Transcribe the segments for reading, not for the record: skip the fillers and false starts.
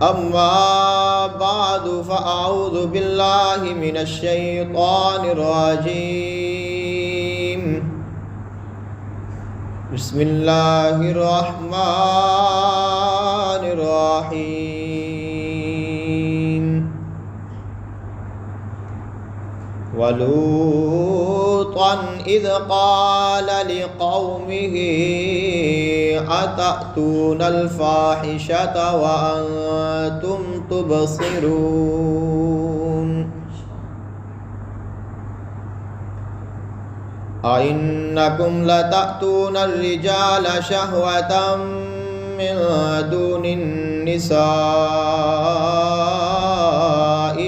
أما بعد فأعوذ بالله من الشيطان الرجيم بسم الله الرحمن الرحيم ولوطا إذ قال لقومه أتأتون الفاحشة وأنتم تبصرون أئنكم لتأتون الرجال شهوة من دون النساء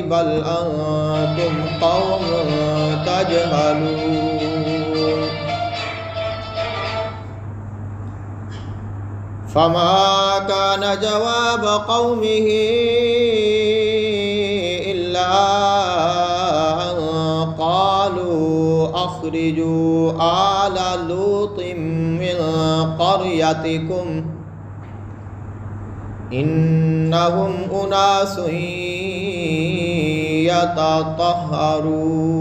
بل أنتم قوم تجهلون فما كان جواب قومه إلا أن قالوا أخرجوا آل لوط من قريتكم إنهم أناس يتطهرون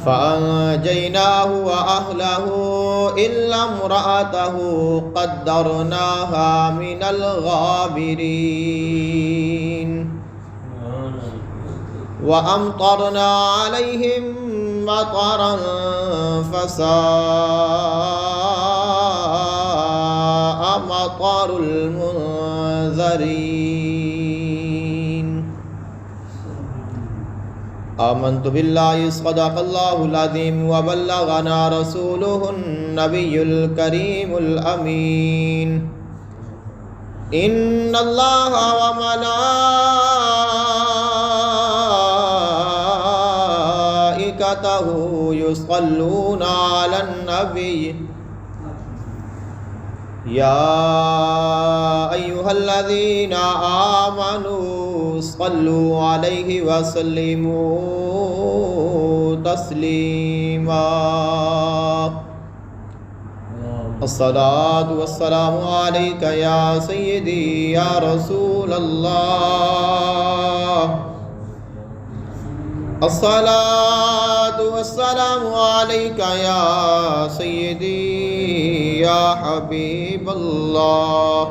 فأنجيناه وأهله إلا امرأته قدرناها من الغابرين وأمطرنا عليهم مطرا فساء مطر المنذرين آمنت بالله صدق الله العظيم وبلغنا رسوله النبي الكريم الأمين إن الله وملائكته يصلون على النبي يا أيها الذين آمنوا صلوا عليه وسلموا تسليما الصلاة والسلام عليك يا سيدي يا رسول الله الصلاة والسلام عليك يا سيدي يا حبيب الله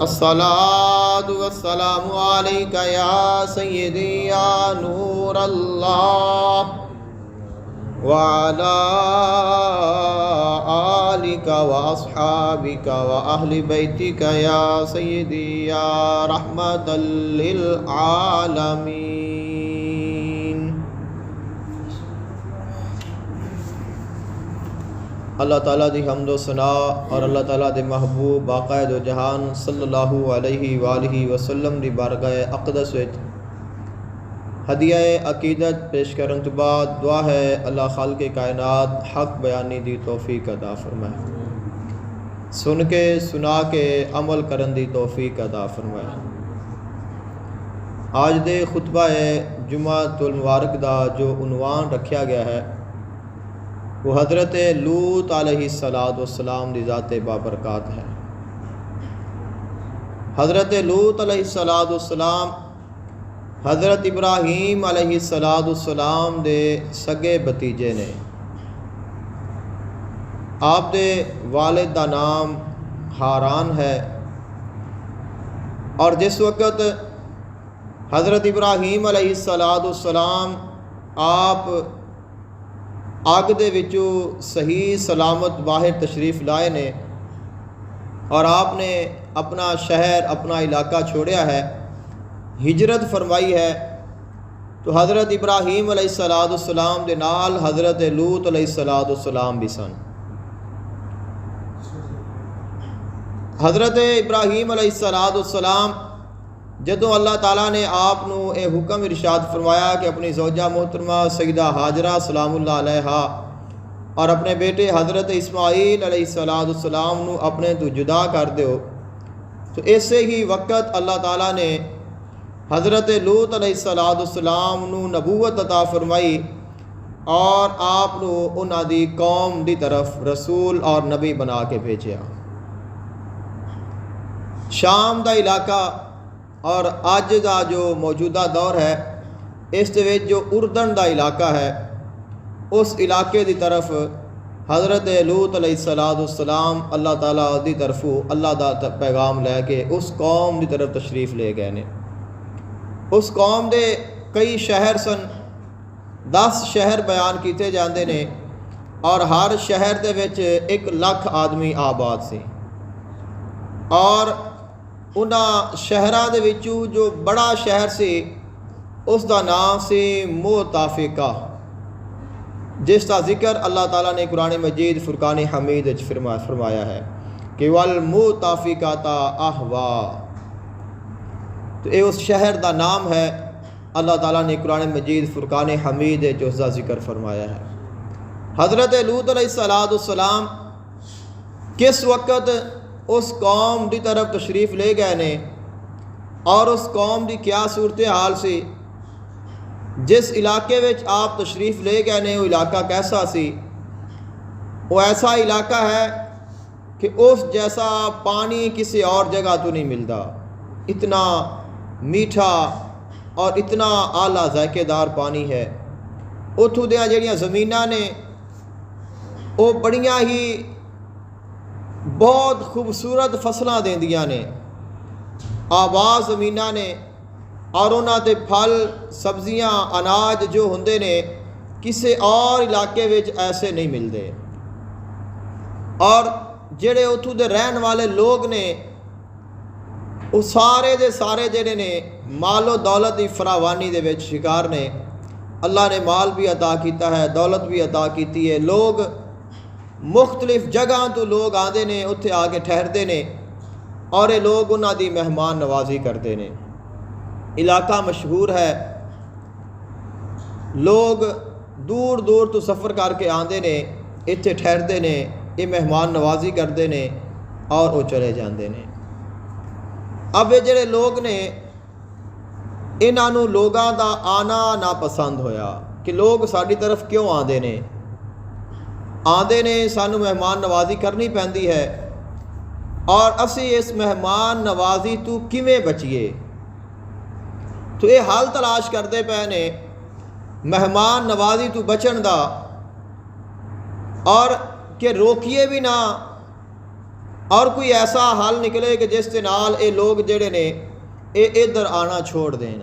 الصلاة والسلام عليك يا سيدي يا نور الله وعلى آلك وأصحابك وأهل بيتك يا سيدي يا رحمة للعالمين. اللہ تعالیٰ دی حمد و ثنا اور اللہ تعالیٰ دے محبوب باقائد و جہان صلی اللہ علیہ وآلہ وسلم دی بارگاہ اقدس وچ ہدیہ عقیدت پیش کرن تو بعد دعا ہے اللہ خالق کائنات حق بیانی دی توفیق عطا فرمائے، سن کے سنا کے عمل کرن دی توفیق عطا فرمائے۔ آج دے خطبہ جمعۃ المبارک دا جو عنوان رکھیا گیا ہے وہ حضرت لوط علیہ السلام دی ذات بابرکات ہے۔ حضرت لوط علیہ السلام حضرت ابراہیم علیہ السلام دے سگے بتیجے نے۔ آپ دے والد دا نام ہاران ہے، اور جس وقت حضرت ابراہیم علیہ السلام آپ اگ دے وچوں صحیح سلامت باہر تشریف لائے نے اور آپ نے اپنا شہر اپنا علاقہ چھوڑیا ہے، ہجرت فرمائی ہے، تو حضرت ابراہیم علیہ السلام دے نال حضرت لوط علیہ السلام بھی سن۔ حضرت ابراہیم علیہ السلام جدوں اللہ تعالیٰ نے آپ نو اے حکم ارشاد فرمایا کہ اپنی زوجہ محترمہ سیدہ ہاجرہ سلام اللہ علیہا اور اپنے بیٹے حضرت اسماعیل علیہ السلام نو اپنے تو جدا کر دیو، تو ایسے ہی وقت اللہ تعالیٰ نے حضرت لوط علیہ السلام نو نبوت عطا فرمائی اور آپ نو انہاں دی قوم دی طرف رسول اور نبی بنا کے بھیجیا۔ شام دا علاقہ اور اج دا جو موجودہ دور ہے اس دے وچ جو اردن دا علاقہ ہے اس علاقے دی طرف حضرت لوط علیہ السلام اللہ تعالیٰ دی طرفوں اللہ دا پیغام لے کے اس قوم دی طرف تشریف لے گئے نے۔ اس قوم دے کئی شہر سن، 10 شہر بیان کیتے جاندے نے، اور ہر شہر دے وچ 1 لاکھ آدمی آباد سی، اور انہاں شہراں دے وچوں جو بڑا شہر سی اس دا نام سی موتافقہ، جس کا ذکر اللہ تعالیٰ نے قرآن مجید فرقان حمید فرمایا ہے کہ والموتافقات اہوا۔ تو یہ اس شہر دا نام ہے، اللہ تعالیٰ نے قرآن مجید فرقان حمید جو اس کا ذکر فرمایا ہے۔ حضرت لوط علیہ السلام کس وقت اس قوم دی طرف تشریف لے گئے نے، اور اس قوم دی کیا صورتحال سی، جس علاقے وچ آپ تشریف لے گئے نے وہ علاقہ کیسا سی؟ وہ ایسا علاقہ ہے کہ اس جیسا پانی کسی اور جگہ تو نہیں ملتا، اتنا میٹھا اور اتنا اعلیٰ ذائقے دار پانی ہے۔ اتھوں دیاں جڑیاں زمیناں نے وہ بڑیاں ہی بہت خوبصورت فصلاں دیندیاں نے، آباد زمیناں نے، اور انہاں تے پھل سبزیاں اناج جو ہوندے نے کسی اور علاقے وچ ایسے نہیں ملتے۔ اور جڑے اتھوں دے رہن والے لوگ نے وہ سارے دے سارے جڑے نے مال و دولت دی فراوانی دے وچ شکار نے۔ اللہ نے مال بھی عطا کیتا ہے، دولت بھی عطا کیتی ہے، لوگ مختلف جگہ تو لوگ آندے نے، اتھے آ کے ٹھہردے نے، اور یہ لوگ انہاں دی مہمان نوازی کرتے نے۔ علاقہ مشہور ہے، لوگ دور دور تو سفر کر کے آندے نے، اتھے ٹھہردے نے، یہ مہمان نوازی کرتے نے اور وہ چلے جاندے نے۔ اب یہ جڑے لوگ نے انہاں نوں لوگاں دا آنا ناپسند ہویا کہ لوگ ساری طرف کیوں آندے نے، سانوں مہمان نوازی کرنی پیندی ہے، اور اسی اس مہمان نوازی تو کیویں بچیے؟ تو یہ حل تلاش کرتے پے نے مہمان نوازی تو بچن دا، اور کہ روکیے بھی نہ، اور کوئی ایسا حل نکلے کہ جس کے نال یہ لوگ جڑے نے یہ ادھر آنا چھوڑ دین۔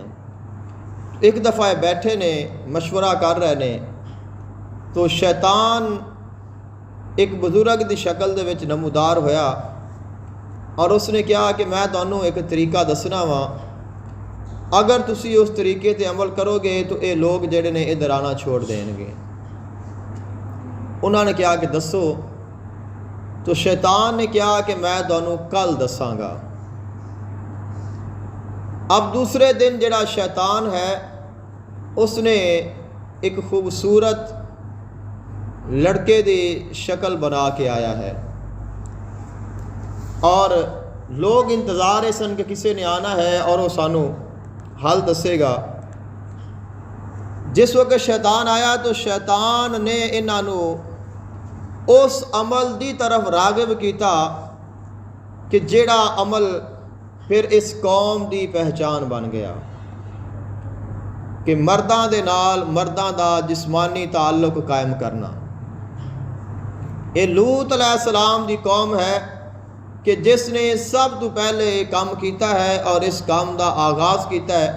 ایک دفعہ بیٹھے نے مشورہ کر رہے نے، تو شیطان ایک بزرگ دی شکل دے وچ نمودار ہویا، اور اس نے کہا کہ میں تانوں ایک طریقہ دسنا وا، اگر تسی اس طریقے تے عمل کرو گے تو یہ لوگ جڑے نے ادھر آنا چھوڑ دیں گے۔ انہوں نے کہا کہ دسو، تو شیطان نے کہا کہ میں تانوں کل دساں گا۔ اب دوسرے دن جڑا شیطان ہے اس نے ایک خوبصورت لڑکے دی شکل بنا کے آیا ہے، اور لوگ انتظار سن کہ کسی نے آنا ہے اور وہ سانوں حل دسے گا۔ جس وقت شیطان آیا تو شیطان نے انہاں نوں اس عمل دی طرف راغب کیتا کہ جیڑا عمل پھر اس قوم دی پہچان بن گیا، کہ مرداں دے نال مرداں دا جسمانی تعلق قائم کرنا۔ یہ لوط علیہ السلام دی قوم ہے کہ جس نے سب تو پہلے کام کیتا ہے اور اس کام دا آغاز کیتا ہے،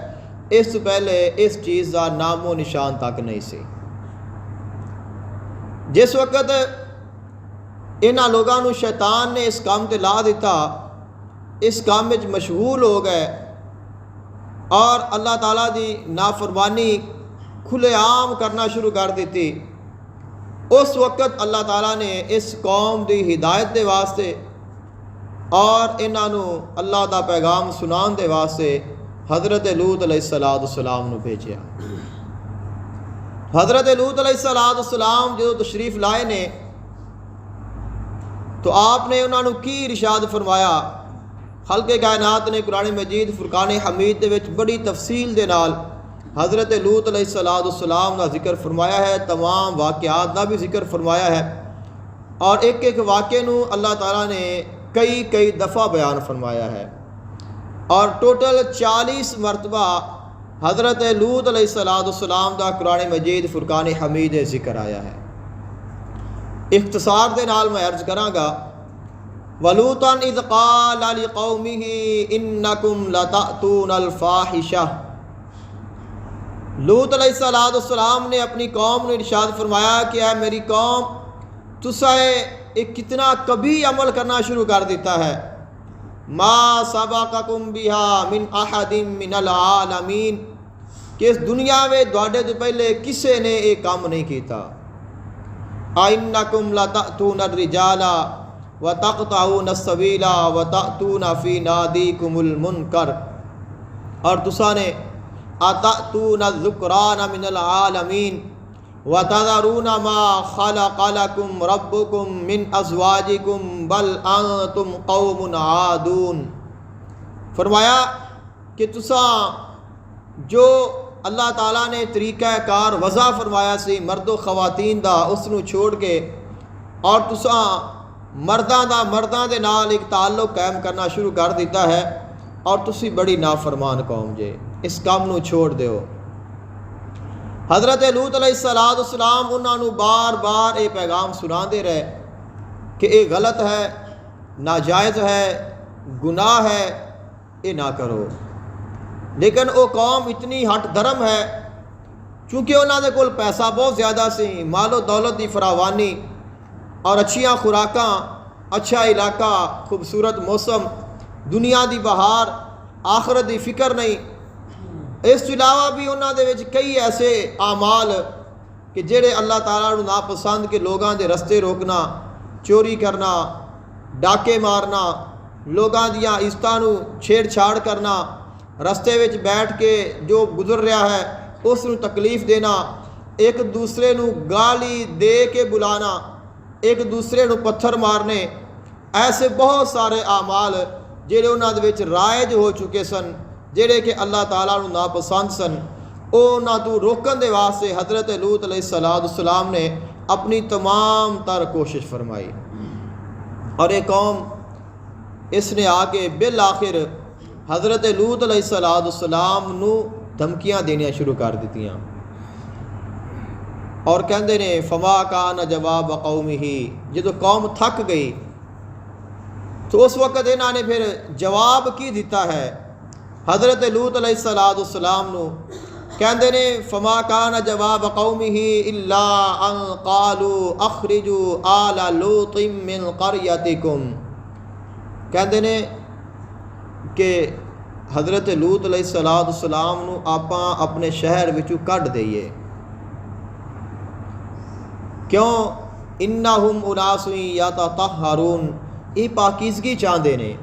اس تو پہلے اس چیز دا نام و نشان تک نہیں سی۔ جس وقت انہاں لوگاں نوں شیطان نے اس کام تے لا دیتا، اس کام وچ مشغول ہو گئے اور اللہ تعالیٰ دی نافرمانی کھلے عام کرنا شروع کر دیتی، اس وقت اللہ تعالیٰ نے اس قوم دی ہدایت دے واسطے اور انہاں نوں اللہ دا پیغام سنان دے واسطے حضرت لوط علیہ السلام نو بھیجیا۔ حضرت لوط علیہ السلام جو تشریف لائے نے تو آپ نے انہاں نو کی ارشاد فرمایا؟ خلق کائنات نے قرآن مجید فرقان حمید دے وچ بڑی تفصیل دے نال حضرت لوط علیہ السلام کا ذکر فرمایا ہے، تمام واقعات کا بھی ذکر فرمایا ہے، اور ایک ایک واقعے نو اللہ تعالیٰ نے کئی دفعہ بیان فرمایا ہے۔ اور ٹوٹل 40 مرتبہ حضرت لوط علیہ السلام دا قرآن مجید فرقان حمید ذکر آیا ہے۔ اختصار دے نال میں عرض کراں گا، وَلُوطًا إِذْ قَالَ لِقَوْمِهِ إِنَّكُمْ لَتَأْتُونَ الْفَاحِشَةَ۔ لوط علیہ السلام نے اپنی قوم نے ارشاد فرمایا کہ اے میری قوم، تسائے ایک کتنا کبھی عمل کرنا شروع کر دیتا ہے، ما سبقکم بها من احد من العالمین، کہ اس دنیا میں دوڑے تو پہلے کسے نے ایک کام نہیں کیتا۔ اَإِنَّكُمْ لَتَأْتُونَ الرِّجَالَ وَتَقْطَعُونَ السَّبِيلَ وَتَأْتُونَ فِي نَادِيكُمُ الْمُنْكَرَ، اور تسا نے أَتَأْتُونَ الذُّكْرَانَ مِنَ الْعَالَمِينَ وَتَذَرُونَ مَا خَلَقَ لَكُمْ رَبُّكُمْ مِنْ أَزْوَاجِكُمْ بَلْ أَنْتُمْ قَوْمٌ عَادُونَ۔ فرمایا کہ تسا جو اللہ تعالیٰ نے طریقہ کار وضع فرمایا سی مرد و خواتین دا، اس نو چھوڑ کے اور تسا مرداں دے نال ایک تعلق قائم کرنا شروع کر دیتا ہے، اور تسی بڑی نافرمان قوم جے، اس کام نو چھوڑ دیو۔ حضرت لوط علیہ السلام انہاں نو بار بار یہ پیغام سنا دے رہے کہ یہ غلط ہے، ناجائز ہے، گناہ ہے، یہ نہ کرو، لیکن وہ قوم اتنی ہٹ درم ہے، چونکہ انہوں نے کول پیسہ بہت زیادہ سی، مال و دولت دی فراوانی اور اچھیاں خوراکاں، اچھا علاقہ، خوبصورت موسم، دنیا دی بہار، آخرت دی فکر نہیں۔ اس کے علاوہ بھی انہوں دے وچ کئی ایسے اعمال کہ جڑے اللہ تعالیٰ نو ناپسند کے لوگاں دے رستے روکنا، چوری کرنا، ڈاکے مارنا، لوگاں دیاں عزتاں نو چھیڑ چھاڑ کرنا، رستے وچ بیٹھ کے جو گزر رہا ہے اس نو تکلیف دینا، ایک دوسرے نو گالی دے کے بلانا، ایک دوسرے نو پتھر مارنے، ایسے بہت سارے اعمال جڑے انہاں دے وچ رائج ہو چکے سن، جڑے کہ اللہ تعالیٰ نو ناپسند سن، انہاں تو روکن دے واسطے حضرت لوط علیہ السلام نے اپنی تمام تر کوشش فرمائی، اور ایک قوم اس نے آ کے بالآخر حضرت لوط علیہ السلام نو دھمکیاں دینیاں شروع کر دیتیاں، اور کہندے نے فما کان جواب قومہ، جدو قوم تھک گئی تو اس وقت انہوں نے پھر جواب کی دیتا ہے حضرت لوط علیہ السلام نو، کہندے نے فما کان جواب قومہ الا ان قالوا اخرجوا آل لوط من قریتکم، کہندے نے کہ حضرت لوط علیہ السلام نو آپاں اپنے شہر وچوں کڈ دئیے، کیوں؟ انہم اناس یتطہرون، یہ پاکیزگی چاہتے نے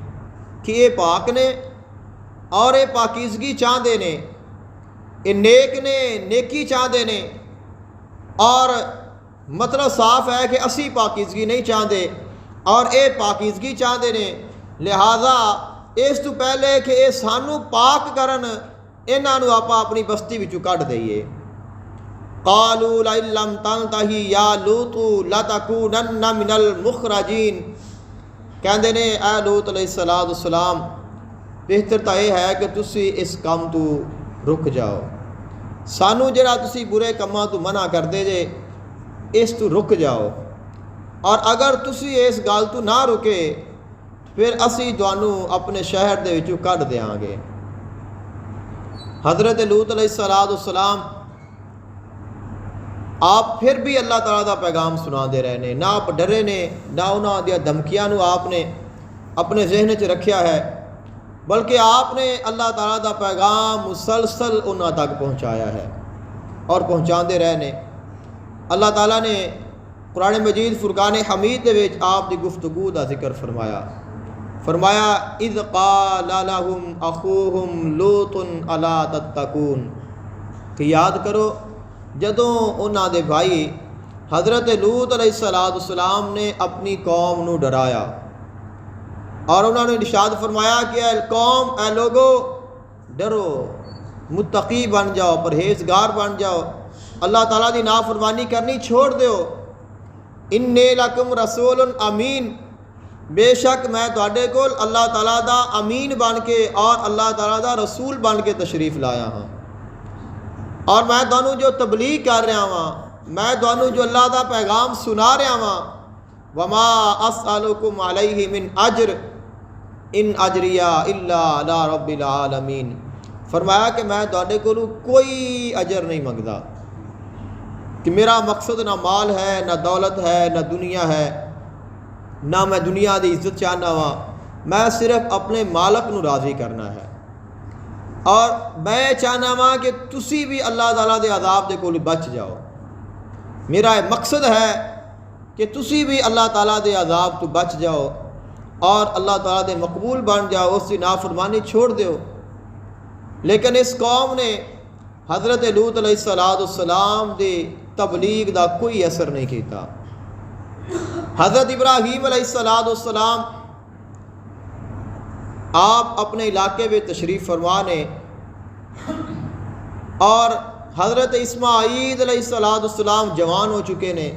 کہ یہ پاک نے اور یہ پاکیزگی چاہتے نے، یہ نیک نے، نیکی چاہتے نے، اور مطلب صاف ہے کہ اسی پاکیزگی نہیں چاہتے اور یہ پاکیزگی چاہتے نے، لہذا اس تو پہلے کہ یہ سانو پاک کرن انہاں نو آپا اپنی بستی وچوں کڈ دئیے۔ قالوا لئن لم تنتہی یا لوط لتکونن من المخرجین، کہندے نے اے لوط علیہ السلام بہتر تو یہ ہے کہ تسی اس کام تو رک جاؤ، سانو جڑا تسی برے کاماں تو منع کر دے جے اس تو رک جاؤ، اور اگر تسی اس گل تو نہ رکے پھر اسی تانوں اپنے شہر دے وچوں کڈ دیاں گے۔ حضرت لوط علیہ السلام آپ پھر بھی اللہ تعالیٰ دا پیغام سنا دے رہے نے، نہ آپ ڈرے نے، نہ انہاں دیا دھمکیاں نو آپ نے اپنے ذہن چ رکھیا ہے، بلکہ آپ نے اللہ تعالیٰ دا پیغام مسلسل انہاں تک پہنچایا ہے اور پہنچاندے رہے نے۔ اللہ تعالیٰ نے قرآن مجید فرقان حمید دے وچ آپ دی گفتگو دا ذکر فرمایا اذ قال لهم اخوهم لوط الا تتقون، کہ یاد کرو جدوں انہاں دے بھائی حضرت لوط علیہ السلام نے اپنی قوم نو ڈرایا اور انہوں نے ارشاد فرمایا کہ اے قوم، اے لوگو ڈرو، متقی بن جاؤ، پرہیزگار بن جاؤ، اللہ تعالیٰ دی نافرمانی کرنی چھوڑ دیو۔ انی لکم رسول امین، بے شک میں تواڈے کول اللہ تعالیٰ دا امین بن کے اور اللہ تعالیٰ دا رسول بن کے تشریف لایا ہاں، اور میں تانوں جو تبلیغ کر رہا ہاں، میں تانوں جو اللہ دا پیغام سنا رہا ہاں، وما اسألکم علیہ من اجر ان اجریہ الا علی رب العالمین، فرمایا کہ میں تواڈے کولوں کوئی اجر نہیں منگدا، کہ میرا مقصد نہ مال ہے، نہ دولت ہے، نہ دنیا ہے، نہ میں دنیا دی عزت چاہنا وا، میں صرف اپنے مالک نو راضی کرنا ہے، اور میں چاہنا وا کہ تسی بھی اللہ تعالیٰ دے عذاب دے کول بچ جاؤ، میرا مقصد ہے کہ تسی بھی اللہ تعالیٰ دے عذاب تو بچ جاؤ اور اللہ تعالیٰ دے مقبول بن جاؤ، اس کی نافرمانی چھوڑ دیو۔ لیکن اس قوم نے حضرت لوط علیہ السلام دی تبلیغ دا کوئی اثر نہیں کیتا۔ حضرت ابراہیم علیہ السلام آپ اپنے علاقے میں تشریف فرما نے، اور حضرت اسماعیل علیہ السلام جوان ہو چکے نے،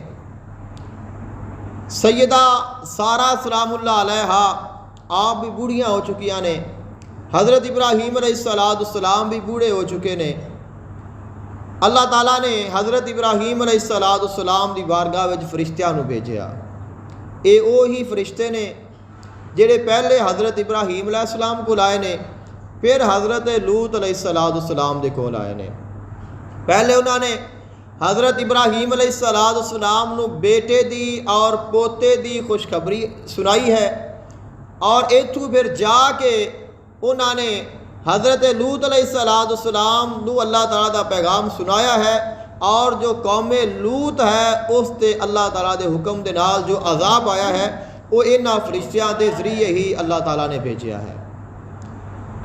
سیدہ سارہ سلام اللہ علیہا آپ بھی بوڑھیاں ہو چکیاں نے، حضرت ابراہیم علیہ السلام بھی بوڑھے ہو چکے نے۔ اللہ تعالیٰ نے حضرت ابراہیم علیہ السلام دی بارگاہ وچ فرشتیاں نو بھیجیا، اے وہی فرشتے نے جڑے پہلے حضرت ابراہیم علیہ السلام کو آئے نے، پھر حضرت لوط علیہ السلام دے کول آئے نے۔ پہلے انہوں نے حضرت ابراہیم علیہ السلام نو بیٹے دی اور پوتے دی خوشخبری سنائی ہے، اور ایتھوں پھر جا کے انہوں نے حضرت لوط علیہ السلام نو اللہ تعالیٰ دا پیغام سنایا ہے، اور جو قوم لوط ہے اس تے اللہ تعالیٰ دے حکم دے نال جو عذاب آیا ہے وہ انہاں فرشتیاں دے ذریعے ہی اللہ تعالیٰ نے بھیجیا ہے۔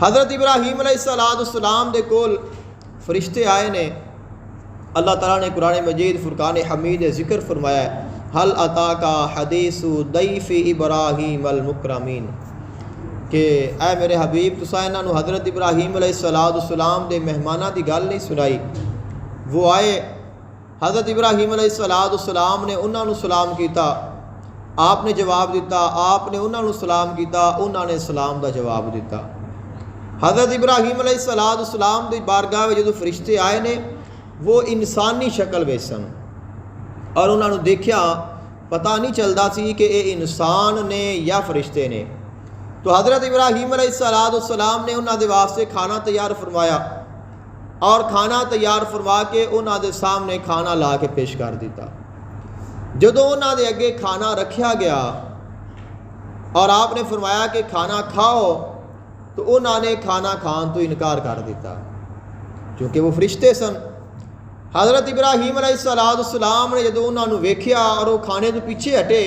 حضرت ابراہیم علیہ السلام دے کول فرشتے آئے نے، اللہ تعالیٰ نے قرآن مجید فرقان حمید ذکر فرمایا ہے، حل اتاک حدیث ضیف ابراہیم المکرمین، کہ اے میرے حبیب تساں انہاں نو حضرت ابراہیم علیہ السلام دے مہماناں دی گل نہیں سنائی۔ وہ آئے، حضرت ابراہیم علیہ السلام نے انہاں نو سلام کیتا، آپ نے جواب دیتا، آپ نے انہاں نو سلام کیتا، انہاں نے سلام دا جواب دیتا۔ حضرت ابراہیم علیہ السلام دی بارگاہ وچ جدوں فرشتے آئے نے، وہ انسانی شکل وچ سن، اور انہاں نو دیکھیا پتہ نہیں چلدا سی کہ اے انسان نے یا فرشتے نے۔ تو حضرت ابراہیم علیہ السلام نے انہاں دے واسطے کھانا تیار فرمایا، اور کھانا تیار فرما کے انہاں دے سامنے کھانا لا کے پیش کر دیتا۔ جدوں انہاں دے اگے کھانا رکھیا گیا اور آپ نے فرمایا کہ کھانا کھاؤ، تو انہاں نے کھانا کھان تو انکار کر دیتا، کیونکہ وہ فرشتے سن۔ حضرت ابراہیم علیہ السلام نے جدوں انہاں نو ویکھیا اور وہ کھانے تو پیچھے ہٹے،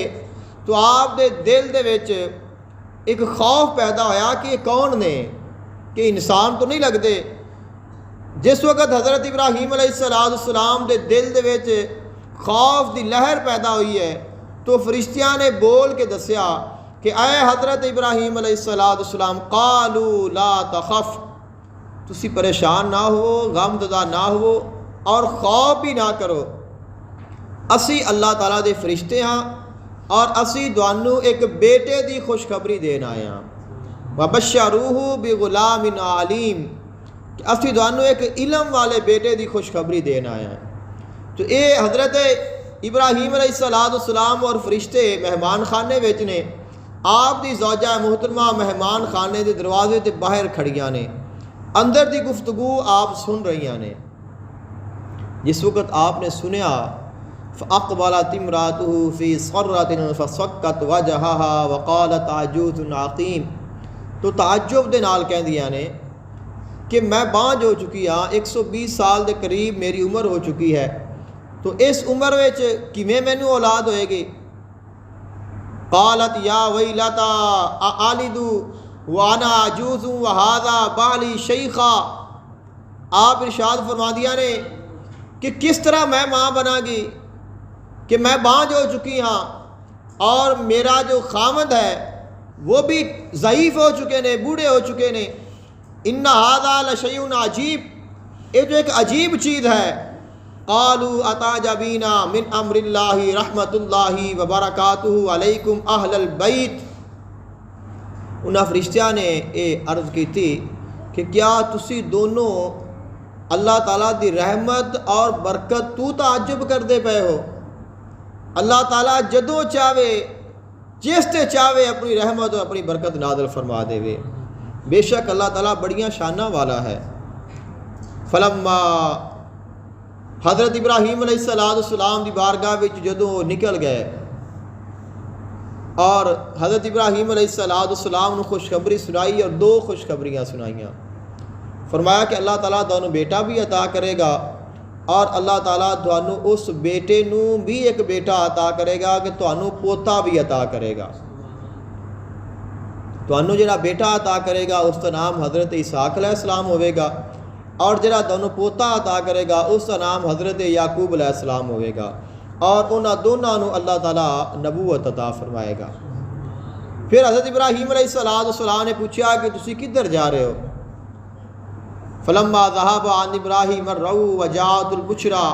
تو آپ دے دل دے وچ ایک خوف پیدا ہویا کہ یہ کون نے، کہ انسان تو نہیں لگتے۔ جس وقت حضرت ابراہیم علیہ السلام دے دل دے وچ خوف دی لہر پیدا ہوئی ہے، تو فرشتیاں نے بول کے دسیا کہ اے حضرت ابراہیم علیہ السلام قالوا لا تخف، تسی پریشان نہ ہو، غم زدہ نہ ہو، اور خوف بھی نہ کرو، اسی اللہ تعالیٰ دے فرشتے ہاں، اور اسی دوانو ایک بیٹے دی خوشخبری دین آئے ہاں، وبشروہ بغلام علیم، کہ اسی دوانو ایک علم والے بیٹے دی خوشخبری دین آئے ہیں۔ تو اے حضرت ابراہیم علیہ السلام اور فرشتے مہمان خانے وچ نے، آپ دی زوجہ محترمہ مہمان خانے دے دروازے تے باہر کھڑیاں نے، اندر دی گفتگو آپ سن رہیاں نے۔ جس وقت آپ نے سنیا فَأَقْبَلَتِ امْرَأَتُهُ فِي صَرَّةٍ فَصَكَّتْ وَجْهَهَا وَقَالَتْ عَجُوزٌ عَقِيمٌ، تو تعجب دے نال کہندیاں نے کہ میں بانجھ ہو چکی ہاں، 120 سال دے قریب میری عمر ہو چکی ہے، تو اس عمر وچ کیویں مینوں اولاد ہوئے گی؟ قالت یا ویلتا آلد وانا عجوز وہذا بالی شیخا، آپ ارشاد فرما دیا نے کہ کس طرح میں ماں بنا گی کہ میں بانجھ ہو چکی ہاں، اور میرا جو خامد ہے وہ بھی ضعیف ہو چکے نے، بوڑھے ہو چکے نے۔ ان ھذا لشیء عجیب، یہ جو ایک عجیب چیز ہے۔ قالوا اتعجبین من امر اللہ رحمت اللہ وبرکاتہ علیکم اہل البیت، انہاں فرشتیاں نے یہ عرض کی تھی کہ کیا تسی دونوں اللہ تعالیٰ دی رحمت اور برکت تو تعجب کرتے پے ہو؟ اللہ تعالیٰ جدوں چاہے جس تے چاہے اپنی رحمت اور اپنی برکت نازل فرما دے وے۔ بے شک اللہ تعالیٰ بڑیاں شاناں والا ہے۔ فلما حضرت ابراہیم علیہ السلام دی بارگاہ وچ جدوں نکل گئے اور حضرت ابراہیم علیہ السلام نے خوشخبری سنائی اور دو خوشخبریاں سنائیاں۔ فرمایا کہ اللہ تعالیٰ تانوں بیٹا بھی عطا کرے گا اور اللہ تعالیٰ تانوں اس بیٹے نو بھی ایک بیٹا عطا کرے گا کہ تانوں پوتا بھی عطا کرے گا۔ تانوں جڑا بیٹا عطا کرے گا اس کا نام حضرت اسحاق علیہ السلام ہوئے گا، اور جڑا تانوں پوتا عطا کرے گا اس کا نام حضرت یعقوب علیہ السلام ہوئے گا، اور انہاں دونوں نو اللہ تعالیٰ نبوت عطا فرمائے گا۔ پھر حضرت ابراہیم علیہ السلام نے پوچھا کہ تسی کدھر جا رہے ہو؟ فلما ذهب عن ابراہیم الرؤ وجاءت البشرى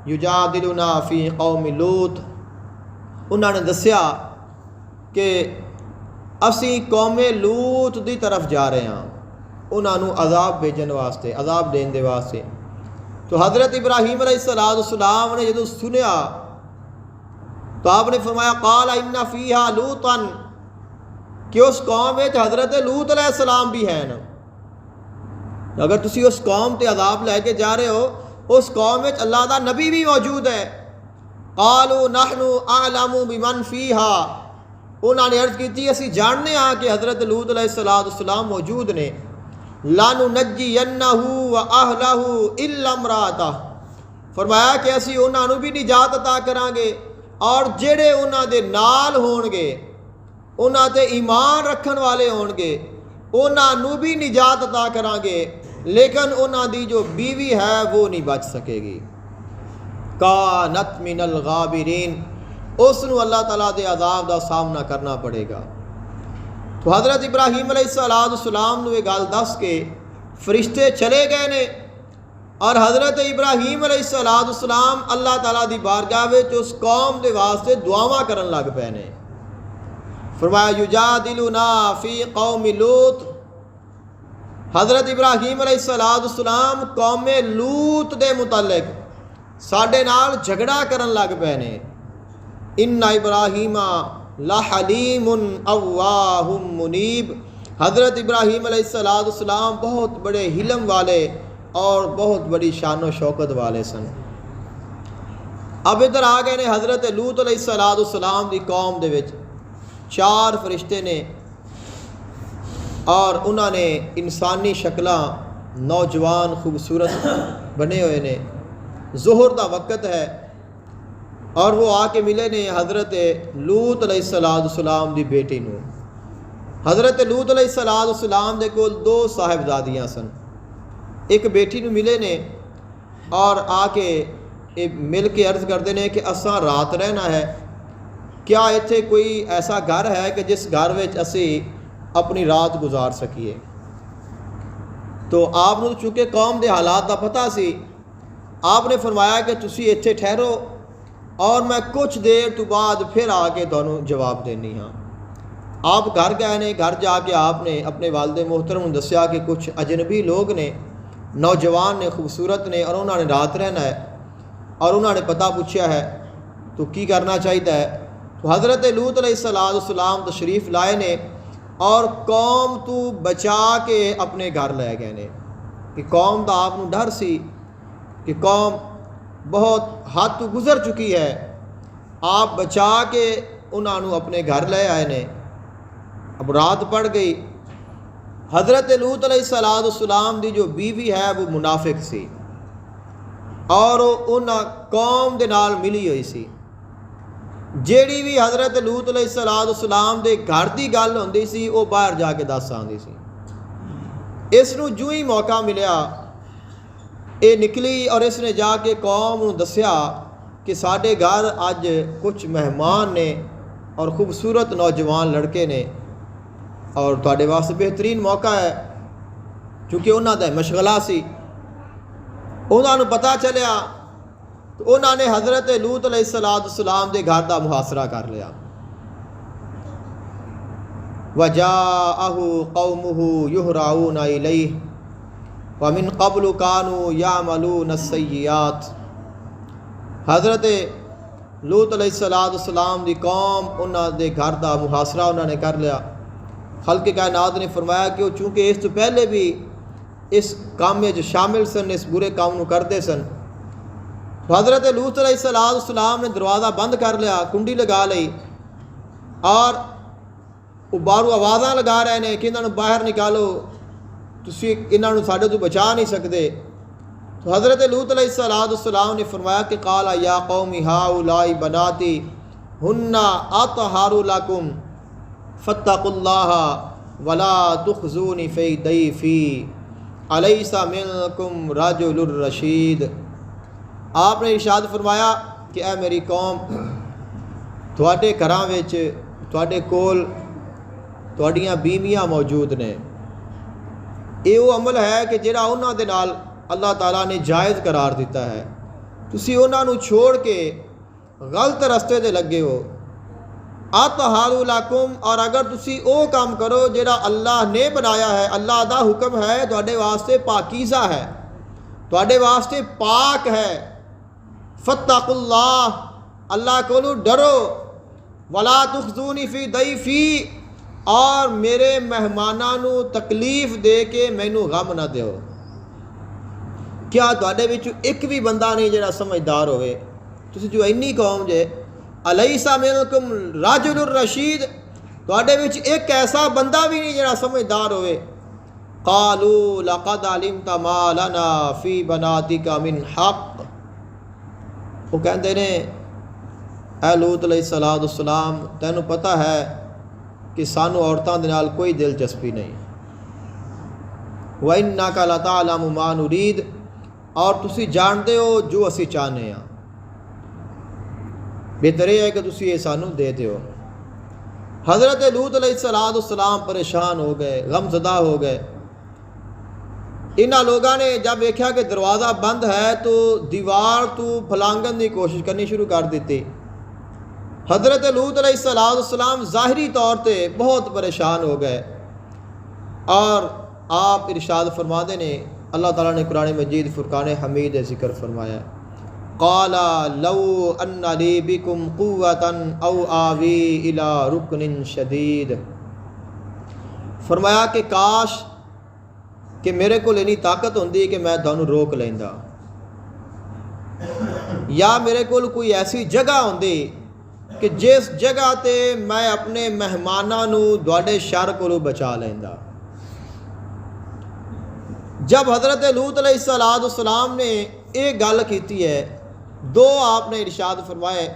یجادلنا فی قوم لوط، انہوں نے دسیا کہ اسی قوم لوط دی طرف جا رہے ہیں، انہوں نے عذاب بھیجن واسطے، عذاب دین دے واسطے۔ تو حضرت ابراہیم علیہ السلام نے جدوں سنیا تو آپ نے فرمایا قال ان فیہا لوطا، کہ اس قوم میں حضرت لوط علیہ السلام بھی ہیں۔ اگر تسی اس قوم تے عذاب لے کے جا رہے ہو، اس قوم میں اللہ دا نبی بھی موجود ہے۔ قالوا نحن اعلم بمن فیہا، انہوں نے عرض کی تھی اسی جاننے ہاں کہ حضرت لوط علیہ السلام موجود نے۔ لَنُنَجِّيَنَّهُ وَأَهْلَهُ إِلَّا امْرَأَتَهُ، فرمایا کہ اسی انہوں نے بھی نجات عطا کران گے، اور جڑے انہوں دے نال ہون گے، انہوں تے ایمان رکھن والے ہون گے، انہوں نے بھی نجات عطا کران گے، لیکن انہوں دی جو بیوی ہے وہ نہیں بچ سکے گی۔ کانت من الغابرین، اس نو اللہ تعالیٰ دے عذاب دا سامنا کرنا پڑے گا۔ تو حضرت ابراہیم علیہ السلام نے یہ گل دس کے فرشتے چلے گئے نے، اور حضرت ابراہیم علیہ السلام اللہ تعالیٰ دی بارگاہ وچ اس قوم دے واسطے دعاواں کرن لگ پے نے۔ فرمایا یجادلنا فی قوم لوط، حضرت ابراہیم علیہ السلام قوم لوط دے متعلق ساڈے نال جھگڑا کرن لگ پے نے۔ ان ابراہیم لحلیم اواہ منیب، حضرت ابراہیم علیہ السلام بہت بڑے حلم والے اور بہت بڑی شان و شوکت والے سن۔ اب ادھر آ گئے نے حضرت لوط علیہ السلام دی قوم دے وچ 4 فرشتے نے، اور انہوں نے انسانی شکلاں، نوجوان خوبصورت بنے ہوئے نے۔ ظہر دا وقت ہے اور وہ آ کے ملے نے حضرت لوط علیہ السلام دی بیٹی نو۔ حضرت لوط علیہ السلام دے کول 2 صاحبزادیاں سن، ایک بیٹی نو ملے نے اور آ کے مل کے عرض کرتے ہیں کہ اساں رات رہنا ہے، کیا ایتھے کوئی ایسا گھر ہے کہ جس گھر وچ اسی اپنی رات گزار سکیے؟ تو آپ نے چونکہ قوم دے حالات دا پتہ سی، آپ نے فرمایا کہ تسی ایتھے ٹھہرو اور میں کچھ دیر تو بعد پھر آ کے تانوں جواب دینی ہاں۔ آپ گھر گئے نے، گھر جا کے آپ نے اپنے والد محترم نے دسیا کہ کچھ اجنبی لوگ نے، نوجوان نے، خوبصورت نے، اور انہوں نے رات رہنا ہے، اور انہوں نے پتہ پوچھا ہے تو کی کرنا چاہیے ہے۔ تو حضرت لوط علیہ السلام تشریف لائے نے اور قوم تو بچا کے اپنے گھر لے گئے نے، کہ قوم دا آپ نو ڈر سی کہ قوم بہت حد تو گزر چکی ہے، آپ بچا کے انہوں نے اپنے گھر لے آئے نے۔ اب رات پڑ گئی، حضرت لوط علیہ السلام دی جو بیوی ہے وہ منافق سی، اور انہاں قوم دے نال ملی ہوئی سی۔ جیڑی بھی حضرت لوط علیہ السلام دے گھر دی گل ہوندی سی وہ باہر جا کے دس آندی سی۔ اس نو جو ہی موقع ملیا یہ نکلی اور اس نے جا کے قوم نو دسیا کہ ساڈے گھر اج کچھ مہمان نے اور خوبصورت نوجوان لڑکے نے، اور تواڈے واسطے بہترین موقع ہے، چونکہ انہاں دا مشغلہ سی۔ انہاں نو پتہ چلیا تو انہوں نے حضرت لوط علیہ السلام دے گھر دا محاصرہ کر لیا۔ وجاءہ قومہ یہرعون الیہ ومن قبل کانوا یعملون السیئات۔ حضرت لوط علیہ السلام دی قوم انہاں دے گھر دا محاصرہ انہاں نے کر لیا۔ خالق کائنات نے فرمایا کہ وہ چونکہ اس تو پہلے بھی اس کام میں جو شامل سن، اس برے کام نو کرتے سن، حضرت لوط علیہ السلام نے دروازہ بند کر لیا، کنڈی لگا لئی، اور وہ باہروں آوازاں لگا رہے ہیں کہ انہوں باہر نکالو، تسی انہوں ساڈے تو بچا نہیں سکتے۔ تو حضرت لوط علیہ السلام نے فرمایا کہ قال یا قوم ہؤلاء بناتی ہن اطہر لکم فاتقوا اللہ ولا تخزونی فی ضیفی الیس منکم رجل رشید۔ آپ نے ارشاد فرمایا کہ اے میری قوم، تواڈے گھراں وچ تواڈے کول تواڈیاں بیویاں موجود نے، یہ وہ عمل ہے کہ جڑا انہاں دے نال اللہ تعالیٰ نے جائز قرار دیتا ہے، تسی انہاں نو چھوڑ کے غلط رستے تے لگے ہو۔ اطہر لکم، اور اگر تسی او کام کرو جڑا اللہ نے بنایا ہے، اللہ دا حکم ہے، تواڈے واسطے پاکیزہ ہے، تواڈے واسطے پاک ہے۔ فاتقوا اللہ، اللہ کولو ڈرو، ولا تخزونی فی ضیفی، اور میرے مہماناں نو تکلیف دے کے مینو غم نہ دیو۔ کیا تواڈے وچ ایک بھی بندہ نہیں جڑا سمجھدار ہوئے؟ تسی جو اینی قوم جے، الیس منکم رجل الرشید، تواڈے وچ ایک ایسا بندہ بھی نہیں جڑا سمجھدار ہوئے۔ قالوا لقد علمت ما لنا فی بناتک من حق، وہ کہندے نے اے لوط علیہ السلام، تینوں پتہ ہے کہ سانو عورتاں دے نال کوئی دلچسپی نہیں۔ وَإِنَّكَ لَتَعْلَمُ مَا نُرِيدُ، اور تسی جانتے ہو جو اسی چاہنے ہاں، بہتر یہ ہے کہ تسی یہ سانو دیتے ہو۔ حضرت لوط علیہ السلام پریشان ہو گئے، غم زدہ ہو گئے۔ انہاں لوگاں نے جب دیکھا کہ دروازہ بند ہے تو دیوار تو پھلانگن کی کوشش کرنی شروع کر دیتی۔ حضرت لوط علیہ السلام ظاہری طور پہ بہت پریشان ہو گئے، اور آپ ارشاد فرماتے نے، اللہ تعالیٰ نے قرآن مجید فرقان حمید ذکر فرمایا، قال لو ان لی بکم قوۃ او آوی الی رکن شدید، فرمایا کہ کاش کہ میرے کو اینی طاقت ہوندی کہ میں تانوں روک لیندا، یا میرے کو کوئی ایسی جگہ ہوندی کہ جس جگہ تے میں اپنے مہماناں نو تواڈے شر کولوں بچا لیندا۔ جب حضرت لوط علیہ السلام نے یہ گل کیتی ہے، دو آپ نے ارشاد فرمائے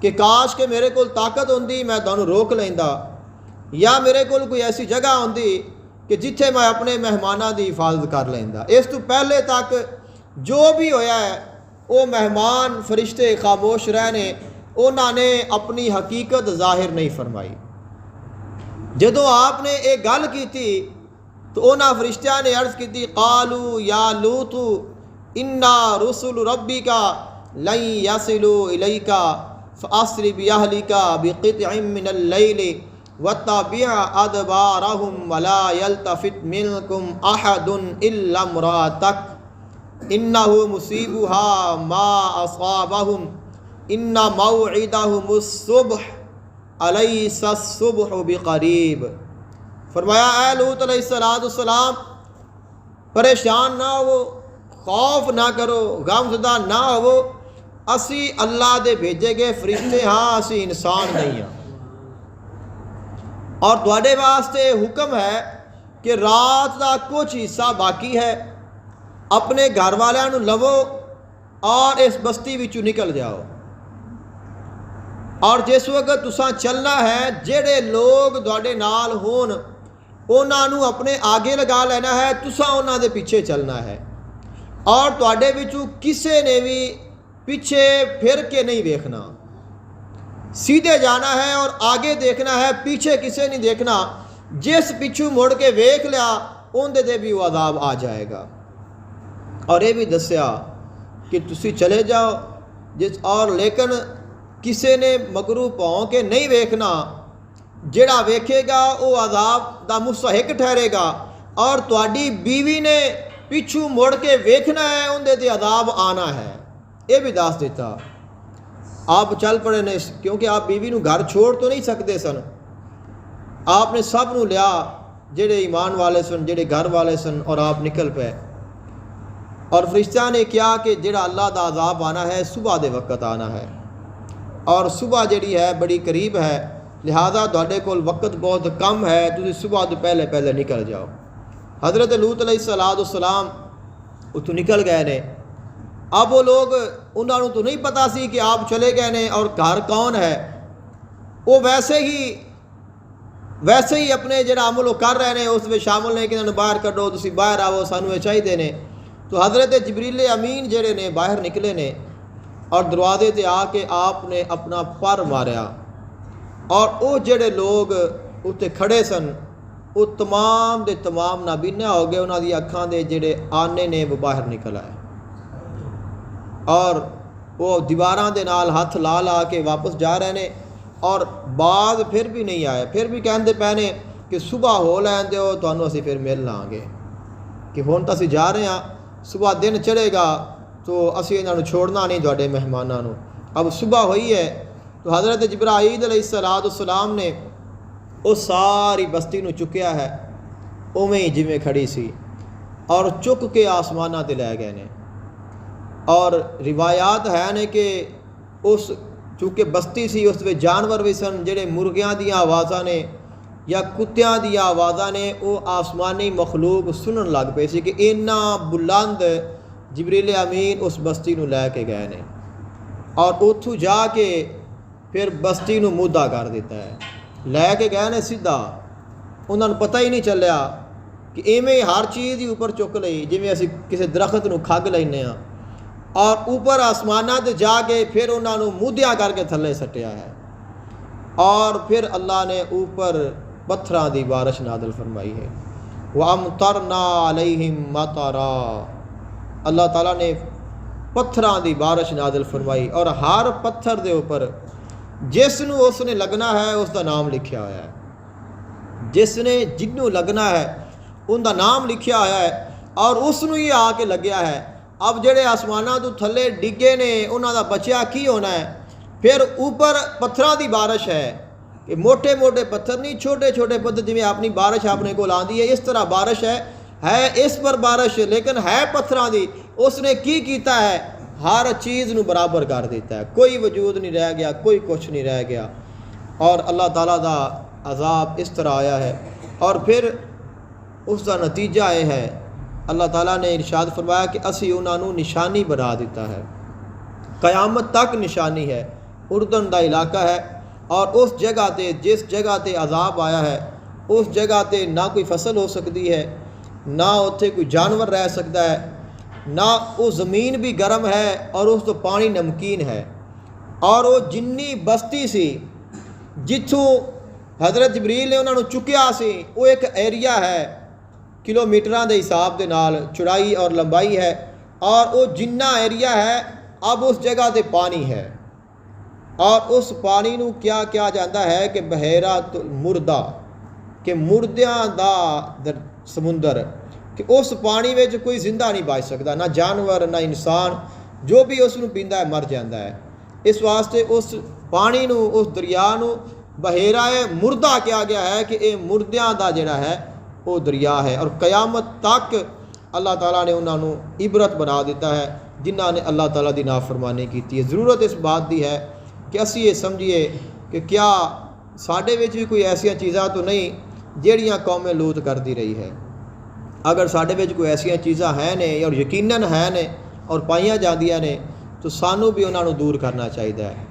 کہ کاش کہ میرے کول طاقت ہوندی میں تانوں روک لیندا، یا میرے کول کوئی ایسی جگہ ہوندی کہ جتھے میں اپنے مہماناں دی حفاظت کر لیندا۔ اس تو پہلے تک جو بھی ہویا ہے، وہ مہمان فرشتے خاموش رہنے، انہوں نے اپنی حقیقت ظاہر نہیں فرمائی۔ جدوں آپ نے ایک گل کی تھی تو انہاں فرشتیاں نے عرض کی تھی، قالوا یا لوط انا رسل ربک لن یصلوا الیک فاسر باہلک بقطع من اللیل واتبع ادبارهم ولا یلتفت منکم احد الا امرأتک انہ مصیبها ما اصابهم ان موعدہم الصبح الیس الصبح بقریب۔ فرمایا اے لوط علیہ السلام، پریشان نہ ہو، خوف نہ کرو، غم زدہ نہ ہو، اسی اللہ دے بھیجے گئے فرشتے ہاں، اسی انسان نہیں ہاں، اور تواڈے واسطے حکم ہے کہ رات دا کچھ حصہ باقی ہے، اپنے گھر والیاں نو لو اور اس بستی وچوں نکل جاؤ، اور جس وقت تساں چلنا ہے جڑے لوگ تواڈے نال ہون انہاں نو اپنے آگے لگا لینا ہے، تساں انہاں دے پیچھے چلنا ہے، اور تواڈے وچوں کسے نے بھی پیچھے پھر کے نہیں دیکھنا، سیدھے جانا ہے اور آگے دیکھنا ہے، پیچھے کسے نہیں دیکھنا۔ جس پیچھوں مڑ کے ویکھ لیا ان دے بھی وہ عذاب آ جائے گا۔ اور یہ بھی دسیا کہ تسی چلے جاؤ اور لیکن کسے نے مگرو پاؤں کے نہیں ویکھنا، ਜਿਹੜਾ ਵੇਖੇਗਾ ਉਹ ਅਜ਼ਾਬ ਦਾ ਮੁਸਤਹਿਕ ਠਹਿਰੇਗਾ, ਔਰ ਤੁਹਾਡੀ بیوی ਨੇ ਪਿੱਛੂ ਮੁੜ ਕੇ ਵੇਖਣਾ ਹੈ, ਉਹਦੇ ਤੇ ਅਜ਼ਾਬ ਆਣਾ ਹੈ। ਇਹ ਵੀ ਦੱਸ ਦਿੱਤਾ। آپ چل پڑے نے کیونکہ آپ بیوی نو گھر چھوڑ تو نہیں سکتے سن، آپ نے سب نو لیا جڑے ایمان والے سن، جڑے گھر والے سن، اور آپ نکل پے۔ اور فرشتہ نے کیا کہ جڑا اللہ دا عذاب آنا ہے صبح دے وقت آنا ہے، اور صبح جڑی ہے بڑی قریب ہے، لہذا تواڈے کول وقت بہت کم ہے، تسی صبح تو پہلے پہلے نکل جاؤ۔ حضرت لوط علیہ السلام اتوں نکل گئے نے۔ اب وہ لوگ انہوں نے تو نہیں پتا سی کہ آپ چلے گئے نے اور گھر کون ہے، وہ ویسے ہی اپنے جڑا عمل وہ کر رہے ہیں اس میں شامل نے کہ انہوں نے باہر کڈو، تسی باہر آو، سانو یہ چاہیے نے۔ تو حضرت جبریل امین جڑے نے باہر نکلے نے، اور دروازے تے آ کے آپ نے اپنا پر ماریا، اور وہ جڑے لوگ اتنے کھڑے سن وہ تمام دے تمام نابینا ہو گئے، انہوں دی اکھاں دے جڑے آنے نے وہ باہر نکل آئے، اور وہ دیواراں دے نال ہاتھ لا لا کے واپس جا رہے ہیں، اور بعد پھر بھی نہیں آئے، پھر بھی کہندے پے نے کہ صبح ہو لین دیو تانوں اسی پھر مل لاں گے، کہ ہن تاں اسی جا رہے ہیں، صبح دن چڑھے گا تو اسی انہاں نوں چھوڑنا نہیں تواڈے مہماناں نوں۔ اب صبح ہوئی ہے تو حضرت جبرائیل علیہ السلام نے اس ساری بستی نوں چکیا ہے اوویں ہی جویں کھڑی سی، اور چک کے آسماناں تے لے گئے نے۔ اور روایات ہے نے کہ اس چونکہ بستی سی اس میں جانور بھی سن، جڑے مرغیاں دیاں آوازاں نے یا کتیاں دیاں آوازاں نے وہ آسمانی مخلوق سنن لگ پے سی کہ اینا بلند جبریل امین اس بستی نو لے کے گئے نے، اور اتھوں جا کے پھر بستی نو مدعا کر دیتا ہے، لے کے گئے نے سیدھا، انہوں نے پتہ ہی نہیں چلیا کہ ایویں ہر چیز ہی اوپر چک لئی جویں اسی کسی درخت نو کھگ لینے ہاں، اور اوپر آسمانات جا کے پھر انہوں نے مودیاں کر کے تھلے سٹیا ہے، اور پھر اللہ نے اوپر پتھراں دی بارش نازل فرمائی ہے۔ وَأَمْطَرْنَا عَلَيْهِمْ مَطَرًا، اللہ تعالیٰ نے پتھراں دی بارش نازل فرمائی، اور ہر پتھر دے اوپر جس نو اس نے لگنا ہے اس دا نام لکھیا ہوا ہے، جس نے جنوں لگنا ہے ان دا نام لکھیا ہوا ہے، اور اس نو ہی آ کے لگیا ہے۔ اب جڑے آسماناں تو تھلے ڈگے نے انہاں دا بچیا کی ہونا ہے؟ پھر اوپر پتھراں دی بارش ہے، کہ موٹے موٹے پتھر نہیں، چھوٹے چھوٹے پتھر جویں اپنی بارش اپنے کول آندی ہے اس طرح بارش ہے اس پر بارش، لیکن ہے پتھراں دی۔ اس نے کی کیتا ہے؟ ہر چیز نو برابر کر دیتا ہے، کوئی وجود نہیں رہ گیا، کوئی کچھ نہیں رہ گیا، اور اللہ تعالیٰ دا عذاب اس طرح آیا ہے۔ اور پھر اس دا نتیجہ یہ ہے، اللہ تعالیٰ نے ارشاد فرمایا کہ اسی انہاں نوں نشانی بنا دیتا ہے، قیامت تک نشانی ہے۔ اردن دا علاقہ ہے، اور اس جگہ تے جس جگہ تے عذاب آیا ہے اس جگہ تے نہ کوئی فصل ہو سکتی ہے، نہ اتھے کوئی جانور رہ سکتا ہے، نہ وہ زمین بھی گرم ہے اور اس تو پانی نمکین ہے۔ اور وہ جنی بستی سی جتھوں حضرت جبریل نے انہوں نے چکیا سی، وہ ایک ایریا ہے کلومیٹراں دے حساب دے نال چوڑائی اور لمبائی ہے، اور وہ جنہ ایریا ہے اب اس جگہ تے پانی ہے، اور اس پانی نو کیا کیا جاتا ہے کہ بحیرۃ المردہ، کہ مردیاں دا سمندر، کہ اس پانی وچ کوئی زندہ نہیں بچ سکتا، نہ جانور نہ انسان، جو بھی اس نو پیندا ہے مر جاندا ہے۔ اس واسطے اس پانی نو، اس دریا نو بحیرہ مردہ کیا گیا ہے کہ یہ مردیاں دا جڑا ہے وہ دریا ہے، اور قیامت تک اللہ تعالیٰ نے انہوں نے عبرت بنا دیتا ہے جنہاں نے اللہ تعالیٰ دی نافرمانی کیتی ہے۔ ضرورت اس بات دی ہے کہ اسی یہ سمجھیے کہ کیا ساڈے وچ بھی کوئی ایسیاں چیزاں تو نہیں جہڑیاں قوم لوط کرتی رہی ہے۔ اگر ساڈے وچ کوئی ایسیاں چیزاں ہیں نے اور یقیناً ہیں نے اور پائیاں جاندیاں نے تو سانوں بھی انہاں نوں دور کرنا چاہیے ہے۔